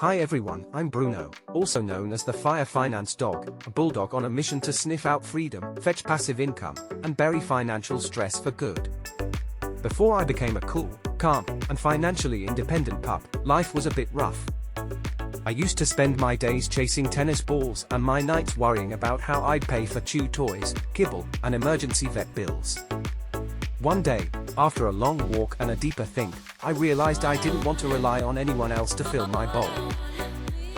Hi everyone, I'm Bruno, also known as the FIREFinance Dog, a bulldog on a mission to sniff out freedom, fetch passive income, and bury financial stress for good. Before I became a cool, calm, and financially independent pup, life was a bit rough. I used to spend my days chasing tennis balls and my nights worrying about how I'd pay for chew toys, kibble, and emergency vet bills. One day, after a long walk and a deeper think, I realized I didn't want to rely on anyone else to fill my bowl.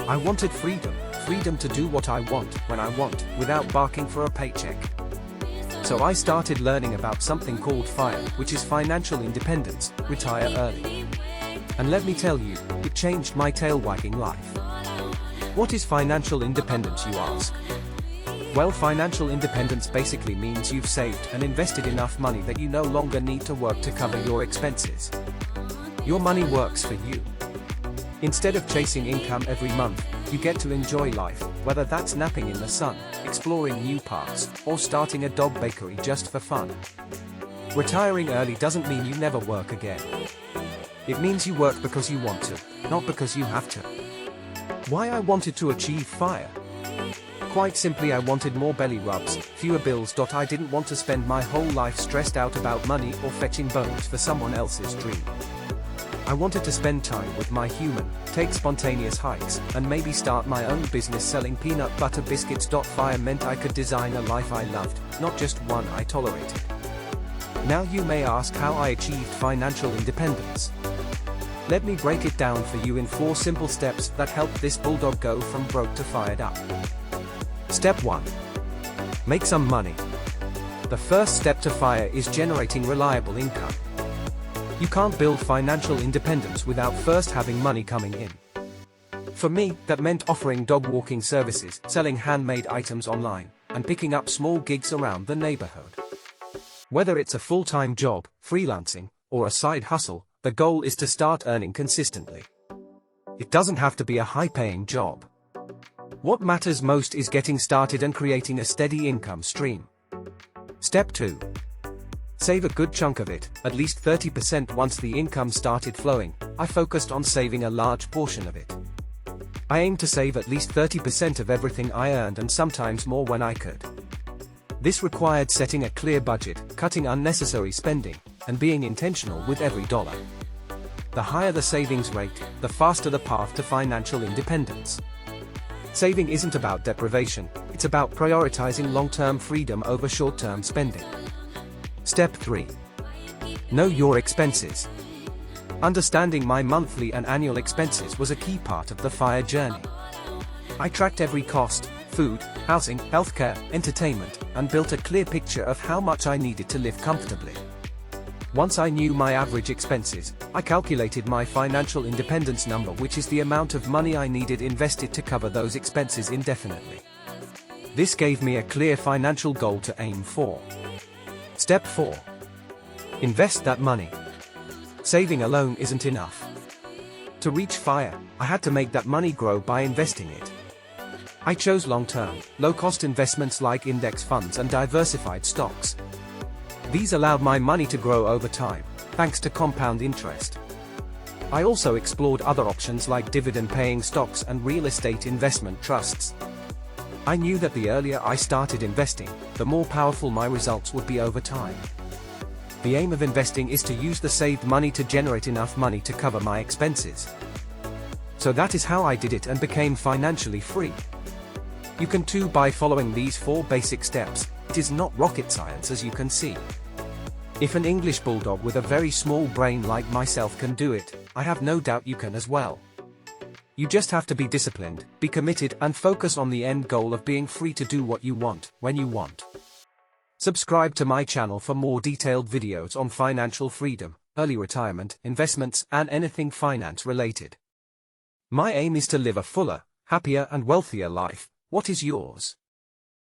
I wanted freedom to do what I want, when I want, without barking for a paycheck. So I started learning about something called FIRE, which is financial independence, retire early. And let me tell you, it changed my tail-wagging life. What is financial independence, you ask? Well, financial independence basically means you've saved and invested enough money that you no longer need to work to cover your expenses. Your money works for you. Instead of chasing income every month, you get to enjoy life, whether that's napping in the sun, exploring new parks, or starting a dog bakery just for fun. Retiring early doesn't mean you never work again. It means you work because you want to, not because you have to. Why I wanted to achieve FIRE? Quite simply, I wanted more belly rubs, fewer bills. I didn't want to spend my whole life stressed out about money or fetching bones for someone else's dream. I wanted to spend time with my human, take spontaneous hikes, and maybe start my own business selling peanut butter biscuits. FIRE meant I could design a life I loved, not just one I tolerated. Now you may ask how I achieved financial independence. Let me break it down for you in 4 simple steps that helped this bulldog go from broke to fired up. Step 1. Make some money. The first step to FIRE is generating reliable income. You can't build financial independence without first having money coming in. For me, that meant offering dog walking services, selling handmade items online, and picking up small gigs around the neighborhood. Whether it's a full-time job, freelancing, or a side hustle, the goal is to start earning consistently. It doesn't have to be a high-paying job. What matters most is getting started and creating a steady income stream. Step 2. Save a good chunk of it, at least 30%. Once the income started flowing, I focused on saving a large portion of it. I aimed to save at least 30% of everything I earned, and sometimes more when I could. This required setting a clear budget, cutting unnecessary spending, and being intentional with every dollar. The higher the savings rate, the faster the path to financial independence. Saving isn't about deprivation, it's about prioritizing long-term freedom over short-term spending. Step 3. Know your expenses. Understanding my monthly and annual expenses was a key part of the FIRE journey. I tracked every cost: food, housing, healthcare, entertainment, and built a clear picture of how much I needed to live comfortably. Once I knew my average expenses, I calculated my financial independence number, which is the amount of money I needed invested to cover those expenses indefinitely. This gave me a clear financial goal to aim for. Step 4. Invest that money. Saving alone isn't enough. To reach FIRE, I had to make that money grow by investing it. I chose long-term, low-cost investments like index funds and diversified stocks. These allowed my money to grow over time, thanks to compound interest. I also explored other options like dividend-paying stocks and real estate investment trusts. I knew that the earlier I started investing, the more powerful my results would be over time. The aim of investing is to use the saved money to generate enough money to cover my expenses. So that is how I did it and became financially free. You can too by following these 4 basic steps. It is not rocket science, as you can see. If an English bulldog with a very small brain like myself can do it, I have no doubt you can as well. You just have to be disciplined, be committed, and focus on the end goal of being free to do what you want, when you want. Subscribe to my channel for more detailed videos on financial freedom, early retirement, investments, and anything finance related. My aim is to live a fuller, happier, and wealthier life. What is yours?